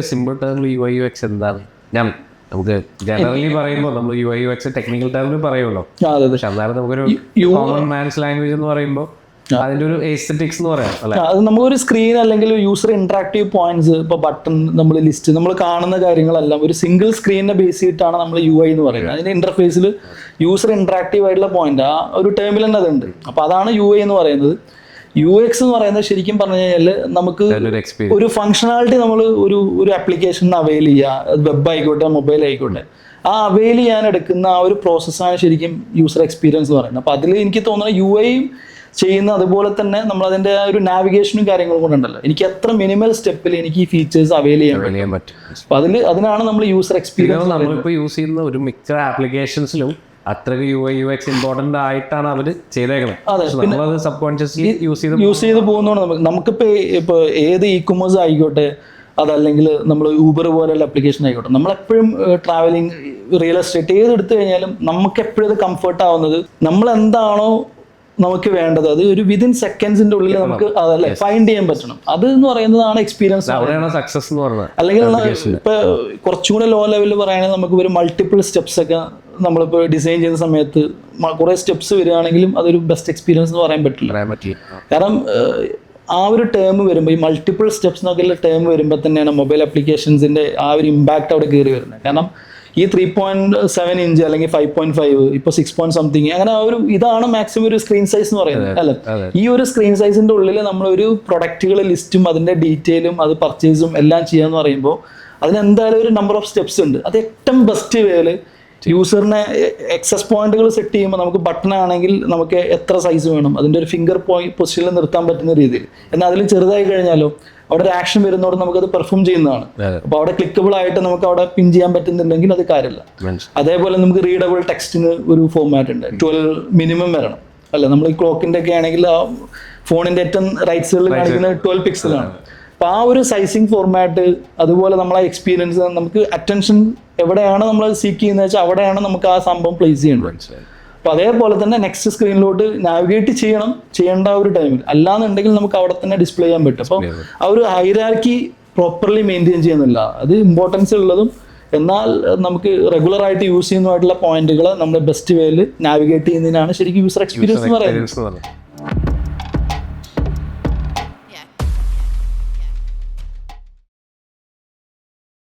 Simple ടേമിൽ U I U X എന്താണ്? ഞാൻ നമുക്ക് ജനറലി പറയുമ്പോൾ നമ്മൾ U I U X technical ടേമിൽ പറയുമല്ലോ, പക്ഷെ അന്നേരം നമുക്കൊരു കോമൺ മാൻസ് ലാംഗ്വേജ് എന്ന് പറയുമ്പോൾ അതിന്റെ ഒരു എസ്തെറ്റിക്സ് എന്ന് പറയാം അല്ലെ. അത് നമുക്കൊരു സ്ക്രീൻ അല്ലെങ്കിൽ യൂസർ ഇന്ററാക്റ്റീവ് പോയിന്റ്സ്, ഇപ്പൊ ബട്ടൺ, നമ്മൾ ലിസ്റ്റ്, നമ്മൾ കാണുന്ന കാര്യങ്ങളെല്ലാം ഒരു സിംഗിൾ സ്ക്രീനിനെ ബേസ് ചെയ്തിട്ടാണ് നമ്മൾ യു ഐ എന്ന് പറയുന്നത്. അതിന്റെ ഇന്റർഫേസിൽ യൂസർ ഇന്ററാക്റ്റീവ് ആയിട്ടുള്ള പോയിന്റ് ആ ഒരു ടേമിൽ തന്നെ അതുണ്ട്. അപ്പൊ അതാണ് യു ഐ എന്ന് പറയുന്നത്. യു എക്സ് എന്ന് പറയുന്നത് ശരിക്കും പറഞ്ഞു കഴിഞ്ഞാൽ നമുക്ക് ഒരു ഫങ്ഷണാലിറ്റി നമ്മൾ ഒരു ആപ്ലിക്കേഷനിൽ അവൈൽ ചെയ്യുക, വെബ് ആയിക്കോട്ടെ മൊബൈൽ ആയിക്കോട്ടെ, ആ അവൈൽ ചെയ്യാൻ എടുക്കുന്ന ആ ഒരു പ്രോസസ്സാണ് ശരിക്കും യൂസർ എക്സ്പീരിയൻസ് എന്ന് പറയുന്നത്. അപ്പോൾ അതിൽ എനിക്ക് തോന്നുന്നത് യു ഐ ചെയ്യുന്ന അതുപോലെ തന്നെ നമ്മൾ അതിൻ്റെ ഒരു നാവിഗേഷനും കാര്യങ്ങളും കൊണ്ടുണ്ടല്ലോ, എനിക്ക് എത്ര മിനിമൽ സ്റ്റെപ്പിൽ എനിക്ക് ഈ ഫീച്ചേഴ്സ് അവൈൽ ചെയ്യാൻ പറ്റും. അപ്പോൾ അതിനാണ് നമ്മൾ യൂസർ എക്സ്പീരിയൻസ്. നമ്മളിപ്പോൾ യൂസ് ചെയ്യുന്ന ഒരു മിക്ക ആപ്ലിക്കേഷൻസിലും അത്രയ്ക്ക് U I U X important ആയിട്ടാണ് അവർ ചെയ്തേക്കുന്നത്. സബ് കോൺഷ്യസ്ലി യൂസ് ചെയ്ത് പോകുന്നതാണ്. നമുക്കിപ്പോൾ ഏത് ഇ കൊമേഴ്സ് ആയിക്കോട്ടെ, അതല്ലെങ്കിൽ നമ്മൾ ഊബർ പോലെയുള്ള ആപ്ലിക്കേഷൻ ആയിക്കോട്ടെ, നമ്മളെപ്പോഴും ട്രാവലിംഗ്, റിയൽ എസ്റ്റേറ്റ് ഏതെടുത്തു കഴിഞ്ഞാലും നമുക്ക് എപ്പോഴും ഇത് കംഫർട്ട് ആവുന്നത് നമ്മൾ എന്താണോ നമുക്ക് വേണ്ടത് അത് ഒരു വിതിൻ സെക്കൻഡ്സിന്റെ ഉള്ളിൽ നമുക്ക് അതല്ലേ ഫൈൻഡ് ചെയ്യാൻ പറ്റണം. അത് എന്ന് പറയുന്നതാണ് എക്സ്പീരിയൻസ്. സക്സസ് എന്ന് പറയുന്നത്. അല്ലെങ്കിൽ ഇപ്പൊ കുറച്ചുകൂടെ ലോ ലെവലിൽ പറയുകയാണെങ്കിൽ നമുക്ക് ഒരു മൾട്ടിപ്പിൾ സ്റ്റെപ്സ് ഒക്കെ നമ്മളിപ്പോൾ ഡിസൈൻ ചെയ്യുന്ന സമയത്ത് കുറെ സ്റ്റെപ്സ് വരികയാണെങ്കിലും അതൊരു ബെസ്റ്റ് എക്സ്പീരിയൻസ് എന്ന് പറയാൻ പറ്റില്ല. കാരണം ആ ഒരു ടേം വരുമ്പോൾ, ഈ മൾട്ടിപ്പിൾ സ്റ്റെപ്സ് എന്നൊക്കെയുള്ള ടേം വരുമ്പോൾ തന്നെയാണ് മൊബൈൽ ആപ്ലിക്കേഷൻസിന്റെ ആ ഒരു ഇമ്പാക്ട് അവിടെ കയറി വരുന്നത്. കാരണം ഈ 3.7 ഇഞ്ച് അല്ലെങ്കിൽ 5.5 ഇപ്പോൾ 6 അങ്ങനെ ഒരു ഇതാണ് മാക്സിമം ഒരു സ്ക്രീൻ സൈസ് എന്ന് പറയുന്നത് അല്ലെ. ഈ ഒരു സ്ക്രീൻ സൈസിന്റെ ഉള്ളിൽ നമ്മൾ ഒരു പ്രൊഡക്റ്റുകൾ ലിസ്റ്റും അതിന്റെ ഡീറ്റെയിലും അത് പർച്ചേസും എല്ലാം ചെയ്യാന്ന് പറയുമ്പോൾ അതിന് എന്തായാലും ഒരു നമ്പർ ഓഫ് സ്റ്റെപ്സ് ഉണ്ട്. അത് ഏറ്റവും ബെസ്റ്റ് വേല് യൂസറിനെ എക്സസ് പോയിന്റുകൾ സെറ്റ് ചെയ്യുമ്പോൾ നമുക്ക് ബട്ടൺ ആണെങ്കിൽ നമുക്ക് എത്ര സൈസ് വേണം, അതിന്റെ ഒരു ഫിംഗർ പൊസിഷനിൽ നിർത്താൻ പറ്റുന്ന രീതിയിൽ. എന്നാൽ അതിൽ ചെറുതായി കഴിഞ്ഞാലോ അവിടെ ഒരു ആക്ഷൻ വരുന്നതോടെ നമുക്കത് പെർഫോം ചെയ്യുന്നതാണ്. അപ്പോൾ അവിടെ ക്ലിക്കബിൾ ആയിട്ട് നമുക്ക് അവിടെ പിൻ ചെയ്യാൻ പറ്റുന്നുണ്ടെങ്കിൽ അത് കാര്യമില്ല. അതേപോലെ നമുക്ക് റീഡബിൾ ടെക്സ്റ്റിന് ഒരു ഫോർമാറ്റ് ഉണ്ട്, 12 മിനിമം വരണം അല്ല. നമ്മൾ ഈ ക്ലോക്കിന്റെ ഒക്കെ ആണെങ്കിൽ ആ ഫോണിന്റെ ഏറ്റവും റൈറ്റ് സൈഡിൽ കാണിക്കുന്നത് 12 പിക്സലാണ്. അപ്പോൾ ആ ഒരു സൈസിങ് ഫോർമാറ്റ്, അതുപോലെ നമ്മളെ എക്സ്പീരിയൻസ്, നമുക്ക് അറ്റൻഷൻ എവിടെയാണ് നമ്മൾ സീക്ക് ചെയ്യുന്നത് വെച്ചാൽ അവിടെയാണ് നമുക്ക് ആ സംഭവം പ്ലേസ് ചെയ്യേണ്ടത്. അപ്പോൾ അതേപോലെ തന്നെ നെക്സ്റ്റ് സ്ക്രീനിലോട്ട് നാവിഗേറ്റ് ചെയ്യേണ്ട ഒരു ടൈമിൽ അല്ലാന്നുണ്ടെങ്കിൽ നമുക്ക് അവിടെ തന്നെ ഡിസ്പ്ലേ ചെയ്യാൻ പറ്റും. അപ്പോൾ ആ ഒരു ഹൈറാർക്കി പ്രോപ്പർലി മെയിൻറ്റെയിൻ ചെയ്യുന്നില്ല. അത് ഇമ്പോർട്ടൻസ് ഉള്ളതും എന്നാൽ നമുക്ക് റെഗുലർ ആയിട്ട് യൂസ് ചെയ്യുന്നതായിട്ടുള്ള പോയിന്റുകൾ നമ്മൾ ബെസ്റ്റ് വേയിൽ നാവിഗേറ്റ് ചെയ്യുന്നതിനാണ് ശരിക്കും യൂസർ എക്സ്പീരിയൻസ് എന്ന് പറയുന്നത്.